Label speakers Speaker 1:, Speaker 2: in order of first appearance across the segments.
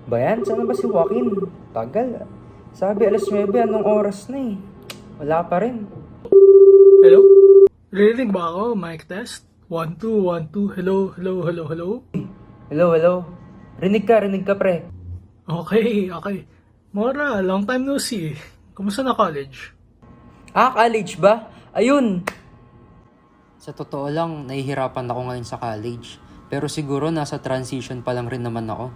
Speaker 1: Bayan, saan na ba si Joaquin? Tagal. Sabi alas 9, anong oras na eh? Wala pa rin.
Speaker 2: Hello? Rinig ba ako? Mic test? 1, 2, 1, 2. Hello, hello, hello, hello?
Speaker 1: Hello, hello. Rinig ka pre.
Speaker 2: Okay. Mora, long time no see. Kumusta na college?
Speaker 1: College ba? Ayun.
Speaker 3: Sa totoo lang, nahihirapan ako ngayon sa college. Pero siguro nasa transition pa lang rin naman ako.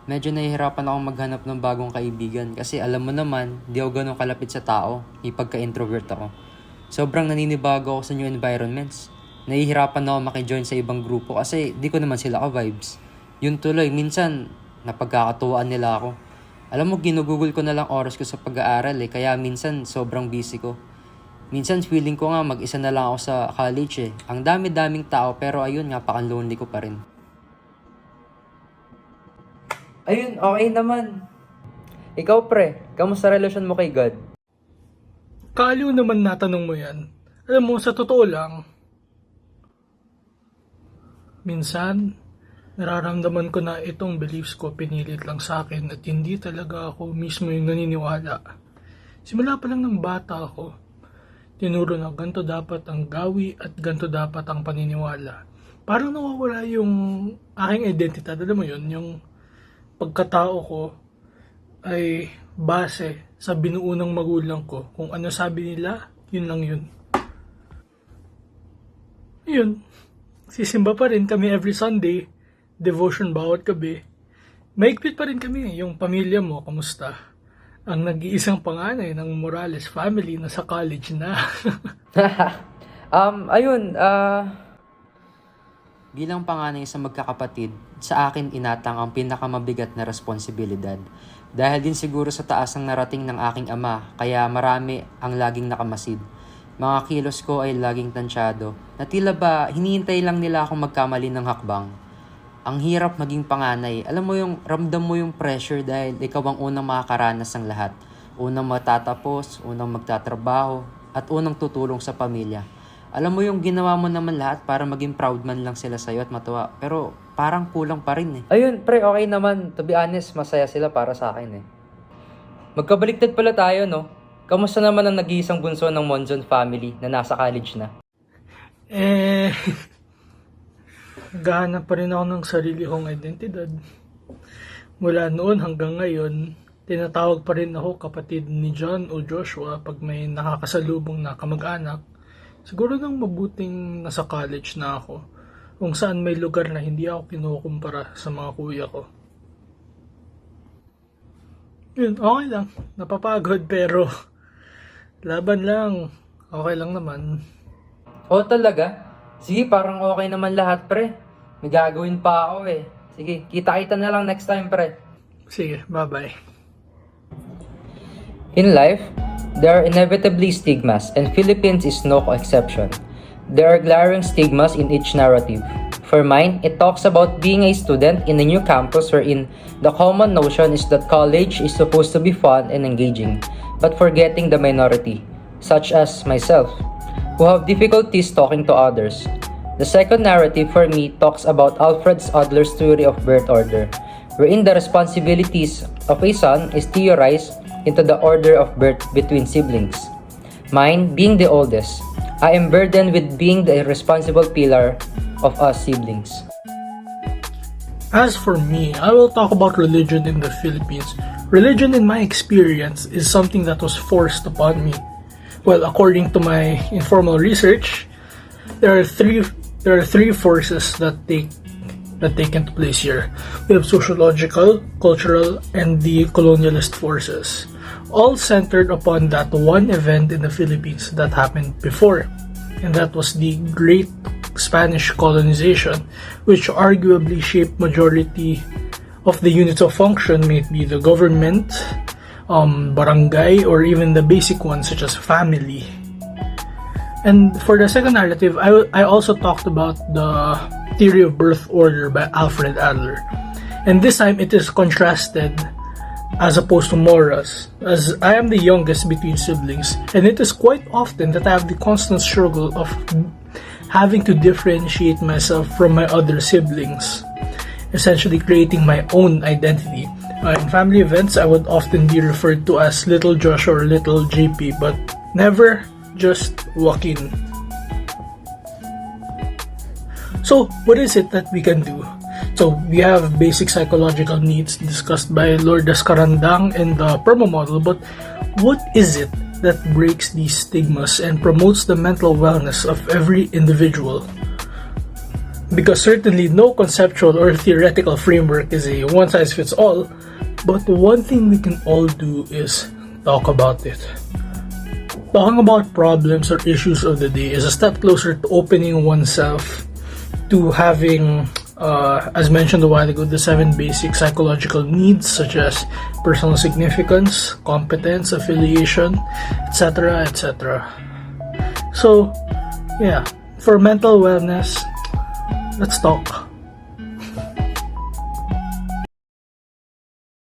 Speaker 3: Medyo nahihirapan akong maghanap ng bagong kaibigan kasi alam mo naman, di ako ganun kalapit sa tao, may pagka-introvert ako. Sobrang naninibago ako sa new environments. Nahihirapan ako makijoin sa ibang grupo kasi di ko naman sila ka-vibes. Yun tuloy, minsan napagkakatuwaan nila ako. Alam mo, ginugugol ko na lang oras ko sa pag-aaral kaya minsan sobrang busy ko. Minsan feeling ko nga mag-isa na lang ako sa college Ang dami-daming tao pero ayun nga, pakan-lonely ko pa rin.
Speaker 1: Ayun, okay naman. Ikaw pre, kamusta relasyon mo kay God?
Speaker 2: Kaaliw naman natanong mo yan. Alam mo, sa totoo lang, minsan, nararamdaman ko na itong beliefs ko pinilit lang sa akin at hindi talaga ako mismo yung naniniwala. Simula pa lang ng bata ako, tinuro na ganito dapat ang gawi at ganito dapat ang paniniwala. Parang nawawala yung aking identidad. Alam mo yun, yung pagkatao ko ay base sa binuo ng magulang ko. Kung ano sabi nila, yun lang yun. Yun. Sisimba pa rin kami every Sunday. Devotion bawat gabi. Maigpit pa rin kami. Yung pamilya mo, kamusta? Ang nag-iisang panganay ng Morales family na sa college na.
Speaker 1: Ayun,
Speaker 3: Bilang panganay sa magkakapatid, sa akin inatang ang pinakamabigat na responsibilidad. Dahil din siguro sa taas ng narating ng aking ama, kaya marami ang laging nakamasid. Mga kilos ko ay laging tansyado, na tila ba hinihintay lang nila akong magkamali ng hakbang. Ang hirap maging panganay, alam mo yung ramdam mo yung pressure dahil ikaw ang unang makakaranas ng lahat. Unang matatapos, unang magtatrabaho, at unang tutulong sa pamilya. Alam mo yung ginawa mo naman lahat para maging proud man lang sila sa'yo at matuwa. Pero parang kulang pa rin
Speaker 1: Ayun, pre, okay naman. To be honest, masaya sila para sa akin Magkabaliktad pala tayo, no? Kamusta naman ang nag-iisang bunso ng Monzon family na nasa college na?
Speaker 2: Naghahanap pa rin ako ng sarili kong identidad. Mula noon hanggang ngayon, tinatawag pa rin ako kapatid ni John o Joshua pag may nakakasalubong na kamag-anak. Siguro nang mabuting nasa college na ako, kung saan may lugar na hindi ako kinukumpara sa mga kuya ko. Yun, okay lang. Napapagod pero laban lang. Okay lang naman.
Speaker 1: Oh, talaga? Sige, parang okay naman lahat, pre. May gagawin pa ako Sige, kita-kita na lang next time, pre.
Speaker 2: Sige, bye-bye.
Speaker 1: In life, there are inevitably stigmas, and Philippines is no exception. There are glaring stigmas in each narrative. For mine, it talks about being a student in a new campus wherein the common notion is that college is supposed to be fun and engaging, but forgetting the minority, such as myself, who have difficulties talking to others. The second narrative for me talks about Alfred Adler's theory of birth order, wherein the responsibilities of a son is theorized into the order of birth between siblings. Mine, being the oldest, I am burdened with being the responsible pillar of us siblings.
Speaker 2: As for me, I will talk about religion in the Philippines. Religion, in my experience, is something that was forced upon me. Well, according to my informal research, there are three forces that take into place here. We have sociological, cultural, and the colonialist forces, all centered upon that one event in the Philippines that happened before, and that was the Great Spanish colonization, which arguably shaped majority of the units of function, may it be the government, barangay, or even the basic ones such as family. And for the second narrative, I also talked about the theory of birth order by Alfred Adler. And this time it is contrasted as opposed to Mora's, as I am the youngest between siblings, and it is quite often that I have the constant struggle of having to differentiate myself from my other siblings, essentially creating my own identity. in family events, I would often be referred to as Little Josh or Little JP, but never just Joaquin. So, what is it that we can do? So, we have basic psychological needs discussed by Lourdes Carandang in the PERMA model, but what is it that breaks these stigmas and promotes the mental wellness of every individual? Because certainly no conceptual or theoretical framework is a one-size-fits-all, but one thing we can all do is talk about it. Talking about problems or issues of the day is a step closer to opening oneself to having, as mentioned a while ago, the 7 basic psychological needs such as personal significance, competence, affiliation, etc., etc. So, yeah, for mental wellness, let's talk.